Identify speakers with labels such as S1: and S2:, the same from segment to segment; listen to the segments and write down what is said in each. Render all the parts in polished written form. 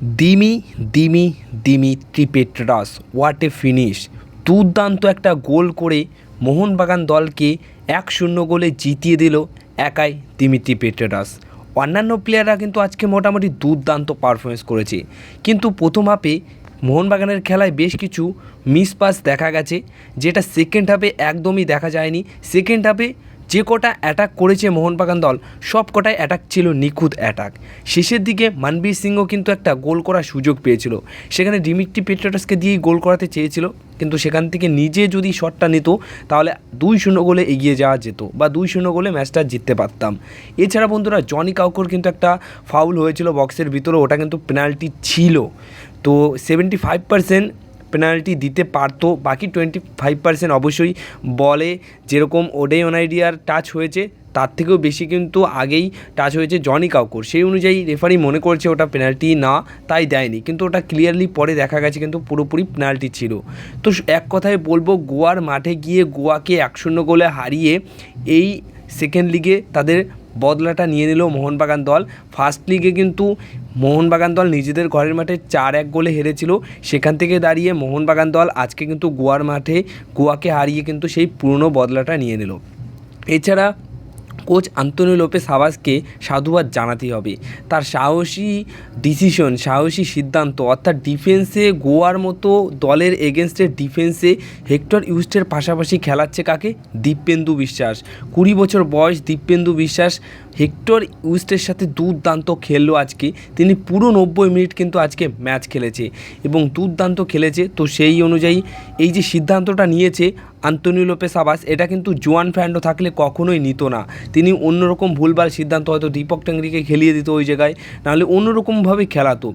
S1: দিমি দিমি দিমি ত্রিপেট্রাস, what a finish! দুর্দান্ত একটা গোল করে মোহনবাগান দলকে 1-0 গোলে জিতিয়ে দিল একাই দিমিত্রি পেট্রাস। অন্যান্য প্লেয়াররা কিন্তু আজকে মোটামুটি দুর্দান্ত পারফরমেন্স করেছে, কিন্তু প্রথম হাফে মোহনবাগানের খেলায় বেশ কিছু মিস পাস দেখা গেছে, যেটা সেকেন্ড হাফে একদমই দেখা যায়নি। সেকেন্ড হাফে যে কটা অ্যাটাক করেছে মোহনবাগান দল, সব কটাই অ্যাটাক ছিল নিখুঁত অ্যাটাক। শেষের দিকে মানবীর সিংও কিন্তু একটা গোল করার সুযোগ পেয়েছিল, সেখানে দিমিত্রি পেট্রাসকে দিয়েই গোল করাতে চেয়েছিল, কিন্তু সেখান থেকে নিজে যদি শটটা নিত তাহলে 2-0 গোলে এগিয়ে যাওয়া যেত বা 2-0 গোলে ম্যাচটা জিততে পারতাম। এছাড়া বন্ধুরা, জনি কাউকোর কিন্তু একটা ফাউল হয়েছিল বক্সের ভিতরে, ওটা কিন্তু পেনাল্টি ছিল। তো 75% পেনাল্টি দিতে পারতো, বাকি 25% অবশ্যই বলে যেরকম ওনাইডিয়ার টাচ হয়েছে তার থেকেও বেশি কিন্তু আগেই টাচ হয়েছে জনি কাউকোর, সেই অনুযায়ী রেফারি মনে করছে ওটা পেনাল্টি না, তাই দেয়নি। কিন্তু ওটা ক্লিয়ারলি পরে দেখা গেছে কিন্তু পুরোপুরি পেনাল্টি ছিল। তো এক কথায় বলবো, গোয়ার মাঠে গিয়ে গোয়াকে 1-0 গোলে হারিয়ে এই সেকেন্ড লিগে তাদের বদলাটা নিয়ে নিল মোহনবাগান দল। ফার্স্ট লিগে কিন্তু মোহনবাগান দল নিজেদের ঘরের মাঠে 4-1 গোলে হেরেছিল, সেখান থেকে দাঁড়িয়ে মোহনবাগান দল আজকে কিন্তু গোয়ার মাঠে গোয়াকে হারিয়ে কিন্তু সেই পুরনো বদলাটা নিয়ে নিল। এছাড়া কোচ আন্তোনিও লোপেস হাভাসকে সাধুবাদ জানাতেই হবে, তার সাহসী ডিসিশন, সাহসী সিদ্ধান্ত, অর্থাৎ ডিফেন্সে গোয়ার মতো দলের এগেনস্টের ডিফেন্সে হেক্টর ইউস্টের পাশাপাশি খেলাচ্ছে কাকে? দীপেন্দু বিশ্বাস। 20 বছর বয়স দীপেন্দু বিশ্বাস হেক্টর ইউস্টের সাথে দুর্দান্ত খেললো আজকে। তিনি পুরো 90 মিনিট কিন্তু আজকে ম্যাচ খেলেছে এবং দুর্দান্ত খেলেছে। তো সেই অনুযায়ী এই যে সিদ্ধান্তটা নিয়েছে আন্তোনিও লোপেস হাভাস, এটা কিন্তু জোয়ান ফ্যান্ডো থাকলে কখনোই নিত না। তিনি অন্যরকম ভুলভাল সিদ্ধান্ত, হয়তো দীপক টাংরিকে খেলিয়ে দিত ওই জায়গায়, নাহলে অন্যরকমভাবে খেলাতো।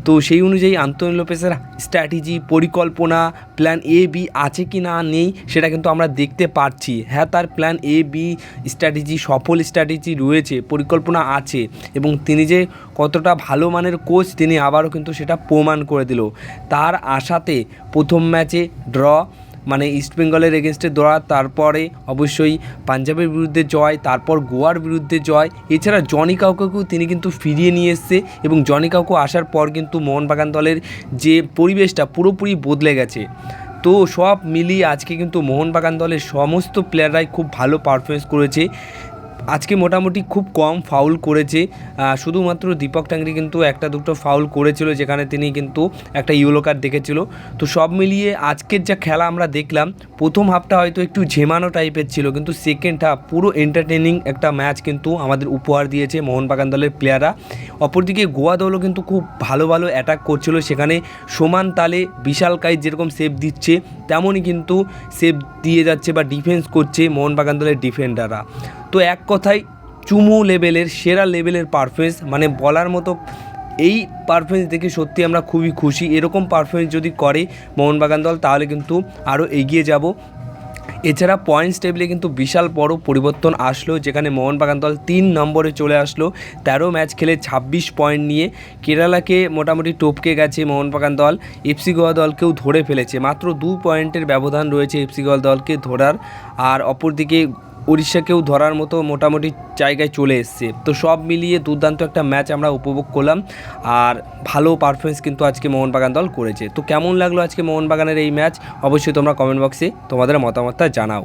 S1: তো সেই অনুযায়ী আন্তোনিও লোপেসের স্ট্র্যাটেজি, পরিকল্পনা, প্ল্যান এ বি আছে কি না নেই সেটা কিন্তু আমরা দেখতে পাচ্ছি। হ্যাঁ, তার প্ল্যান এ বি স্ট্র্যাটেজি, সফল স্ট্র্যাটেজি রয়েছে, পরিকল্পনা আছে, এবং তিনি যে কতটা ভালো মানের কোচ তিনি আবারও কিন্তু সেটা প্রমাণ করে দিল। তার আশাতে প্রথম ম্যাচে ড্র, মানে ইস্টবেঙ্গলের এগেনস্টে ড্র, তারপরে অবশ্যই পাঞ্জাবের বিরুদ্ধে জয়, তারপর গোয়ার বিরুদ্ধে জয়। এছাড়া জনি কাউকোকেও তিনি কিন্তু ফিরিয়ে নিয়ে এসছে, এবং জনি কাউকো আসার পর কিন্তু মোহনবাগান দলের যে পরিবেশটা পুরোপুরি বদলে গেছে। তো সব মিলিয়ে আজকে কিন্তু মোহনবাগান দলের সমস্ত প্লেয়াররাই খুব ভালো পারফরমেন্স করেছে। আজকে মোটামুটি খুব কম ফাউল করেছে, শুধুমাত্র দীপক টাংরি কিন্তু 1-2 ফাউল করেছিল, যেখানে তিনি কিন্তু একটা ইয়েলো কার্ড দেখেছিল। তো সব মিলিয়ে আজকের যা খেলা আমরা দেখলাম, প্রথম হাফটা হয়তো একটু ঝেমানো টাইপের ছিল, কিন্তু সেকেন্ড হাফ পুরো এন্টারটেনিং একটা ম্যাচ কিন্তু আমাদের উপহার দিয়েছে মোহনবাগান দলের প্লেয়াররা। অপরদিকে গোয়া দলও কিন্তু খুব ভালো ভালো অ্যাটাক করছিল, সেখানে সমান তালে বিশাল কাইত যেরকম সেভ দিচ্ছে তেমনই কিন্তু সেভ দিয়ে যাচ্ছে বা ডিফেন্স করছে মোহনবাগান দলের ডিফেন্ডাররা। তো এক কথায় চুমু লেভেলের, সেরা লেভেলের পারফরমেন্স, মানে বলার মতো। এই পারফরমেন্স দেখে সত্যি আমরা খুবই খুশি। এরকম পারফরমেন্স যদি করে মোহনবাগান দল তাহলে কিন্তু আরও এগিয়ে যাব। এছাড়া পয়েন্টস টেবিলে কিন্তু বিশাল বড় পরিবর্তন আসলো, যেখানে মোহনবাগান দল 3 নম্বরে চলে আসলো 13 ম্যাচ খেলে 26 পয়েন্ট নিয়ে। কেরালাকে মোটামুটি টপকে গেছে মোহনবাগান দল, এফসি গোয়া দলকেও ধরে ফেলেছে, মাত্র 2 পয়েন্টের ব্যবধান রয়েছে এফসি গোয়া দলকে ধরার। আর অপরদিকে উড়িষ্যাকেও ধরার মতো মোটামুটি জায়গায় চলে এসছে। তো সব মিলিয়ে দুর্দান্ত একটা ম্যাচ আমরা উপভোগ করলাম, আর ভালো পারফরমেন্স কিন্তু আজকে মোহনবাগান দল করেছে। তো কেমন লাগলো আজকে মোহনবাগানের এই ম্যাচ, অবশ্যই তোমরা কমেন্ট বক্সে তোমাদের মতামতটা জানাও।